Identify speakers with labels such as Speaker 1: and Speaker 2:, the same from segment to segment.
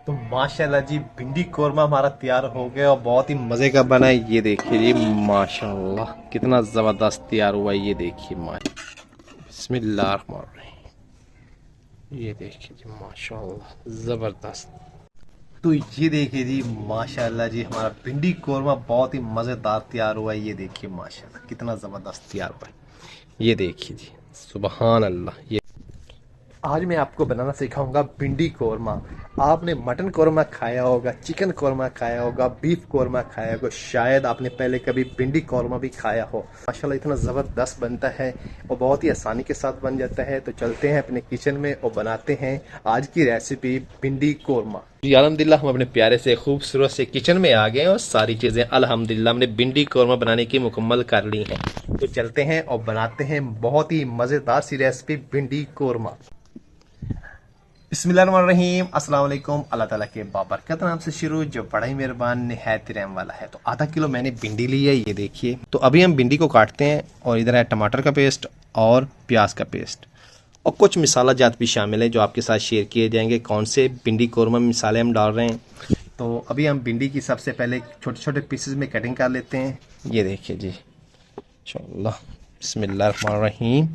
Speaker 1: तो माशाल्लाह जी भिंडी कौरमा हमारा तैयार हो गया और बहुत ही मज़े का बना है। ये देखिए जी, माशाल्लाह कितना ज़बरदस्त तैयार हुआ है। ये देखिए बिस्मिल्लाहिर्रहमानिर्रहीम। ये देखिए जी, माशाल्लाह ज़बरदस्त। तो ये देखिए जी, माशाल्लाह जी हमारा भिंडी कौरमा बहुत ही मज़ेदार तैयार हुआ है। ये देखिए माशाल्लाह कितना ज़बरदस्त तैयार हुआ है। ये देखिए जी, सुबहान अल्लाह। ये आज मैं आपको बनाना सिखाऊंगा भिंडी कौरमा। आपने मटन कौरमा खाया होगा, चिकन कौरमा खाया होगा, बीफ कौरमा खाया होगा, शायद आपने पहले कभी भिंडी कौरमा भी खाया हो। माशाल्लाह इतना ज़बरदस्त बनता है और बहुत ही आसानी के साथ बन जाता है। तो चलते हैं अपने किचन में और बनाते हैं आज की रेसिपी भिंडी कौरमा। जी अल्हम्दुलिल्लाह हम अपने प्यारे से खूबसूरत से किचन में आ गए और सारी चीज़ें अल्हम्दुलिल्लाह हमने भिंडी कौरमा बनाने की मुकम्मल कर ली हैं। तो चलते हैं और बनाते हैं बहुत ही मज़ेदार सी रेसिपी भिंडी कौरमा। बिस्मिल्लाहिर्रहमानिर्रहीम, अस्सलाम वालेकुम। अल्लाह ताला के बाबरकत नाम से शुरू, जो बड़ा ही मेहरबान निहायत रहम वाला है। तो आधा किलो मैंने भिंडी ली है, ये देखिए। तो अभी हम भिंडी को काटते हैं और इधर है टमाटर का पेस्ट और प्याज का पेस्ट और कुछ मसाला जात भी शामिल है जो आपके साथ शेयर किए जाएंगे। कौन से भिंडी कौरमा मसाले हम डाल रहे हैं। तो अभी हम भिंडी की सबसे पहले छोटे छोटे पीसेस में कटिंग कर लेते हैं। ये देखिए जी, इंशाअल्लाह। बिस्मिल्लाहिर्रहमानिर्रहीम।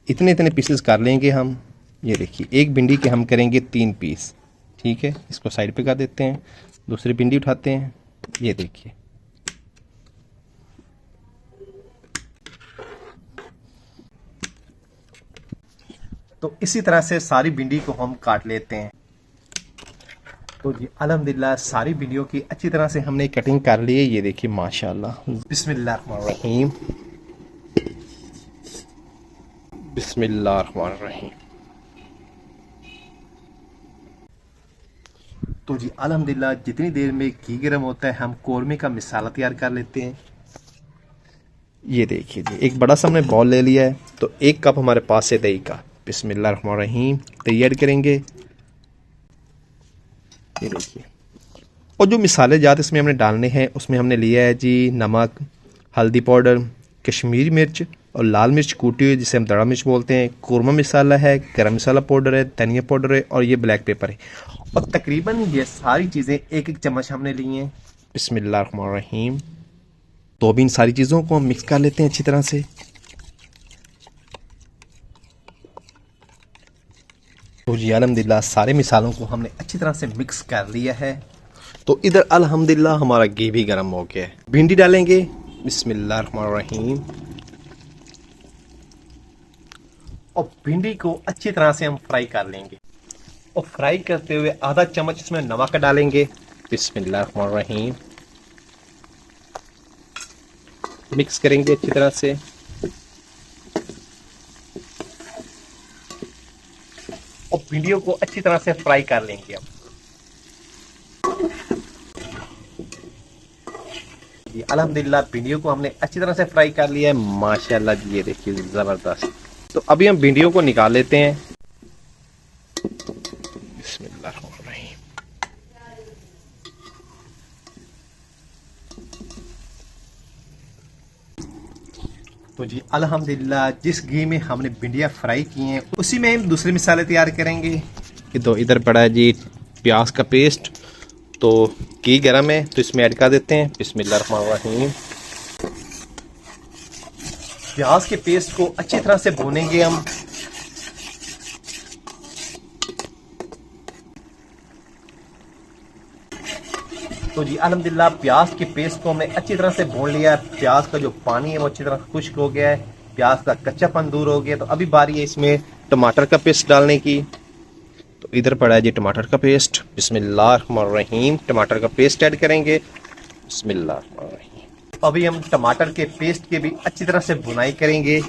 Speaker 1: इतने इतने पीसेस कर लेंगे हम। ये देखिए, एक भिंडी के हम करेंगे 3 पीस। ठीक है, इसको साइड पे कर देते हैं। दूसरी भिंडी उठाते हैं। ये देखिए, तो इसी तरह से सारी भिंडी को हम काट लेते हैं। तो जी अल्हम्दुलिल्लाह सारी भिंडियों की अच्छी तरह से हमने कटिंग कर ली है। ये देखिए माशाल्लाह। बिस्मिल्लाहिर्रहमानिर्रहीम, बिस्मिल्लाहिर्रहमानिर्रहीम। तो जी अल्हम्दुलिल्लाह जितनी देर में घी गर्म होता है हम कौरमे का मसाला तैयार कर लेते हैं। ये देखिए जी, एक बड़ा सा हमने बॉल ले लिया है। तो 1 कप हमारे पास है दही का। बिस्मिल्लाहिर्रहमानिर्रहीम, दही ऐड करेंगे। ये देखिए, और जो मसाले जात इसमें हमने डालने हैं उसमें हमने लिया है जी नमक, हल्दी पाउडर, कश्मीरी मिर्च और लाल मिर्च कूटी हुई जिसे हम दड़ा मिर्च बोलते हैं। कौरमा मसाला है, गरम मसाला पाउडर है, धनिया पाउडर है और ये ब्लैक पेपर है। और तकरीबन ये सारी चीज़ें 1-1 चम्मच हमने ली हैं। बिस्मिल्लाहिर्रहमानिर्रहीम। तो अभी इन सारी चीज़ों को हम मिक्स कर लेते हैं अच्छी तरह से। तो जी अल्हम्दुलिल्लाह सारे मसालों को हमने अच्छी तरह से मिक्स कर लिया है। तो इधर अल्हम्दुलिल्लाह हमारा घी भी गर्म हो गया है। भिंडी डालेंगे। बिस्मिल्लाहिर्रहमानिर्रहीम। और भिंडी को अच्छी तरह से हम फ्राई कर लेंगे। और फ्राई करते हुए आधा चम्मच इसमें नमक डालेंगे। बिस्मिल्लाहिर्रहमानिर्रहीम। मिक्स करेंगे अच्छी तरह से। और भिंडियों को अच्छी तरह से फ्राई कर लेंगे हम। अल्हम्दुलिल्लाह भिंडियों को हमने अच्छी तरह से फ्राई कर लिया है। माशाल्लाह जी, ये देखिए ज़बरदस्त। तो अभी हम भिंडियों को निकाल लेते हैं। बिस्मिल्लाहिर्रहमानिर्रहीम। तो जी अल्हम्दुलिल्लाह जिस घी में हमने भिंडियाँ फ्राई की हैं उसी में हम दूसरे मसाले तैयार करेंगे। ये तो इधर पड़ा है जी प्याज का पेस्ट। तो घी गर्म है तो इसमें ऐड कर देते हैं। बिस्मिल्लाहिर्रहमानिर्रहीम। प्याज के पेस्ट को अच्छी तरह से भूनेंगे हम। तो जी अल्हम्दुलिल्लाह प्याज के पेस्ट को हमने अच्छी तरह से भून लिया है। प्याज का जो पानी है वो अच्छी तरह खुश्क हो गया है, प्याज का कच्चापन दूर हो गया। तो अभी बारी है इसमें टमाटर का पेस्ट डालने की। तो इधर पड़ा है जी टमाटर का पेस्ट। बिस्मिल्लाहिर्रहमानिर्रहीम। टमाटर का पेस्ट ऐड करेंगे। बिस्मिल्लाहिर्रहमानिर्रहीम। अभी हम टमाटर के पेस्ट की भी अच्छी तरह से भुनाई करेंगे।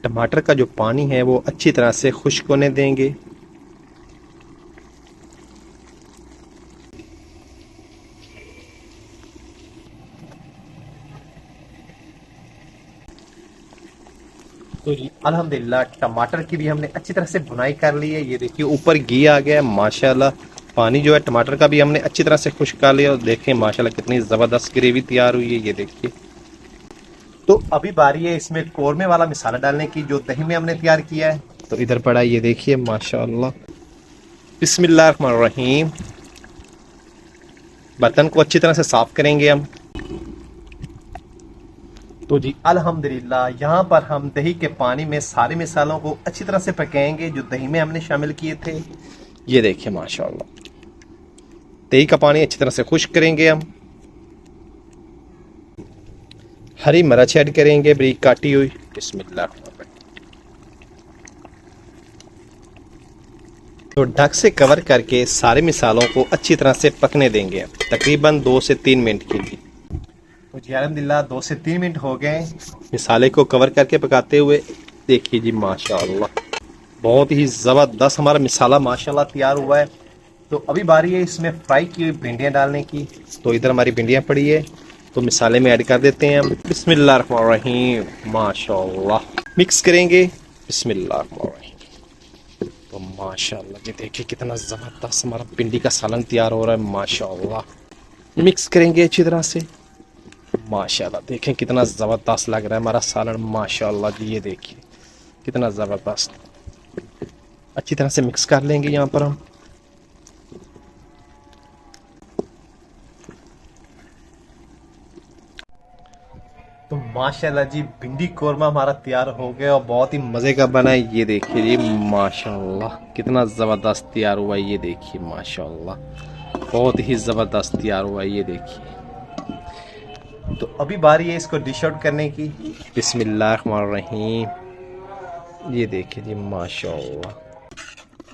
Speaker 1: टमाटर का जो पानी है वो अच्छी तरह से खुश्क होने देंगे। तो जी अल्हम्दुलिल्लाह टमाटर की भी हमने अच्छी तरह से भुनाई कर ली है। ये देखिए ऊपर घी आ गया है माशाल्लाह। पानी जो है टमाटर का भी हमने अच्छी तरह से खुश्क कर लिया। और देखें माशाल्लाह कितनी ज़बरदस्त ग्रेवी तैयार हुई है। ये देखिए, तो अभी बारी है इसमें कौरमे वाला मसाला डालने की जो दही में हमने तैयार किया है। तो इधर पड़ा ये देखिए माशाल्लाह। बिस्मिल्लाहिर्रहमानिर्रहीम। बर्तन को अच्छी तरह से साफ करेंगे हम। तो जी अल्हम्दुलिल्लाह यहाँ पर हम दही के पानी में सारे मिसालों को अच्छी तरह से पकाएंगे जो दही में हमने शामिल किए थे। ये देखिए माशाल्लाह, दही का पानी अच्छी तरह से खुश्क करेंगे हम। हरी मिर्च ऐड करेंगे बारीक काटी हुई। बिस्मिल्लाह। तो ढक से कवर करके सारे मिसालों को अच्छी तरह से पकने देंगे तकरीबन 2 से 3 मिनट के लिए। तो जी अल्हम्दुलिल्लाह 2 से 3 मिनट हो गए मिसाले को कवर करके पकाते हुए। देखिए जी माशाल्लाह, बहुत ही ज़बरदस्त हमारा मिसाला माशाल्लाह तैयार हुआ है। तो अभी बारी है इसमें फ्राई की हुई भिंडियाँ डालने की। तो इधर हमारी भिंडियाँ पड़ी है, तो मिसाले में ऐड कर देते हैं हम। बिस्मिल्लाहिर्रहमानिर्रहीम। माशाल्लाह मिक्स करेंगे। बिस्मिल्लाहिर्रहमानिर्रहीम। तो माशाल्लाह जी देखिए कितना ज़बरदस्त हमारा भिंडी का सालन तैयार हो रहा है माशाल्लाह। मिक्स करेंगे अच्छी तरह से। माशाल्लाह देखें कितना ज़बरदस्त लग रहा है हमारा सालन माशाल्लाह जी। ये देखिए कितना ज़बरदस्त। अच्छी तरह से मिक्स कर लेंगे यहाँ पर हम। तो माशाल्लाह जी भिंडी कोरमा हमारा तैयार हो गया और बहुत ही मज़े का बना है। ये देखिए जी माशाल्लाह कितना ज़बरदस्त तैयार हुआ है। ये देखिए माशाल्लाह बहुत ही ज़बरदस्त तैयार हुआ है। ये देखिए। तो अभी बारी है इसको डिश आउट करने की। बिस्मिल्लाहिर्रहमानिर्रहीम। ये देखिए जी माशाल्लाह।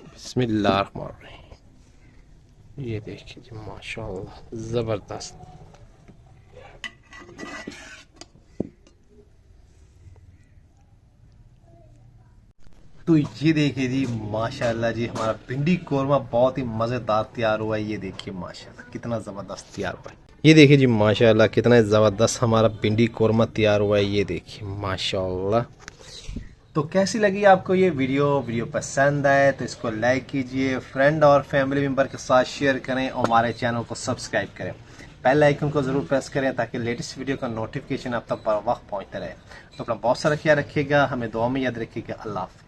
Speaker 1: बिस्मिल्लाहिर्रहमानिर्रहीम। ये देखिए जी माशाल्लाह ज़बरदस्त। तो ये देखिए जी माशाल्लाह जी हमारा भिंडी कोरमा बहुत ही मज़ेदार तैयार हुआ है। ये देखिए माशाल्लाह कितना ज़बरदस्त तैयार हुआ है। ये देखिए जी माशाल्लाह कितना ज़बरदस्त हमारा भिंडी कोरमा तैयार हुआ है। ये देखिए माशाल्लाह। तो कैसी लगी आपको ये वीडियो पसंद आए तो इसको लाइक कीजिए, फ्रेंड और फैमिली मेम्बर के साथ शेयर करें और हमारे चैनल को सब्सक्राइब करें। बेल आइकन को ज़रूर प्रेस करें ताकि लेटेस्ट वीडियो का नोटिफिकेशन आप तक पर वक्त पहुँचता रहे। तो अपना बहुत सारा ख्याल रखिएगा, हमें दुआ में याद रखिएगा। अल्लाह हाफ़िज़।